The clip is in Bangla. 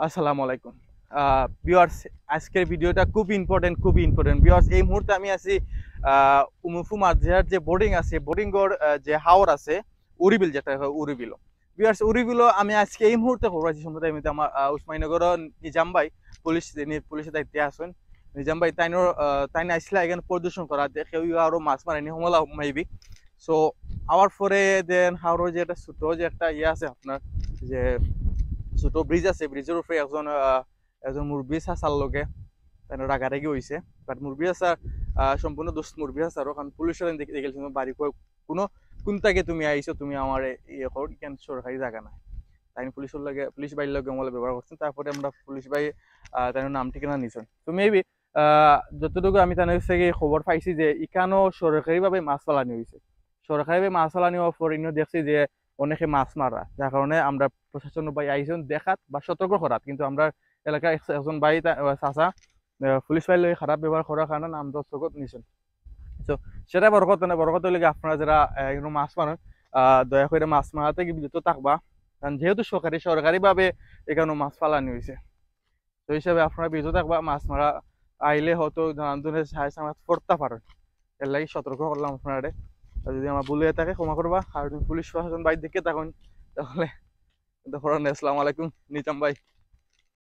আসসালামু আলাইকুম ভিউয়ার্স, আজকের ভিডিওটা খুব ইম্পর্টেন্ট ভিউয়ার্স। এই মুহূর্তে আমি আছি উমুফু মাঝিয়ার যে বোর্ডিং আছে, বোর্ডিংর যে হাওর আছে উরিবিল, যেটা হয় উরিবিল। ভিউয়ার্স, উরিবিল আমি আজকে এই মুহূর্তে খবর আছি সম্প্রদায় আমার উসমানীনগর নিজাম ভাই পুলিশের দায়িত্বে আছেন। নিজাম ভাই তাই আসলে এখানে প্রদর্শন করা দেখে আরো মাছ মারেনি সমলা মাইবি। সো আওয়ার পরে দেন হাওড়ের যে একটা ছোট যে একটা ইয়ে আছে আপনার, যে ছোট ব্রিজ আছে, ব্রিজের উপরে একজন মুরব্বী চাচার লগে তাই রাগারাগি হয়েছে। বাট মুরব্বী চাচা সম্পূর্ণ দোষ মুরব্বী চাচার, কারণ পুলিশের দেখে গেছিল বাড়ি কোনো কোন তাকে তুমি আইছো, তুমি আমার ইয়ে কর, কেন সরকারি জায়গা না। তাই পুলিশের লগে পুলিশ বাড়ির লগে আমলে ব্যবহার করছেন। তারপরে আমরা পুলিশ ভাই তাই নাম ঠিকানা নিছেন। তো মেবি যতটুকু আমি তার থেকে খবর পাইছি যে ইকানো সরকারিভাবে মাছ ফালানি হয়েছে। সরকারিভাবে মাছ ফালানি হওয়ার পর ইনো দেখছি যে অনেকে মাছ মারা, যার কারণে আমরা প্রশাসন ভাই আইসন দেখাত বা সতর্ক করাত, কিন্তু আমরা এলাকায় একজন ভাই চাচা পুলিশ ভাই লগে খারাপ ব্যবহার করার কারণে আমরা চোখত নিছেন। তো সেটা বড় কথা না, বড় কথা হলে আপনারা যারা এগুলো মাছ মারেন দয়া করে মাছ মারা থেকে বিরত থাকবা, কারণ যেহেতু সরকারিভাবে এখানে মাছ ফালানি হয়েছে। তো হিসাবে আপনারা বিরত থাকবা, মাছ মারা আইলে হয়তো নানান ধরনের সাহায্য আমরা করতে পারেন, এর লাগে সতর্ক করলাম আপনারা। যদি আমার ভুল হয়ে থাকে ক্ষমা করবা, আর যদি পুলিশ প্রশাসন বাইর দিকে থাকুন তাহলে আসসালামু আলাইকুম নিজাম ভাই।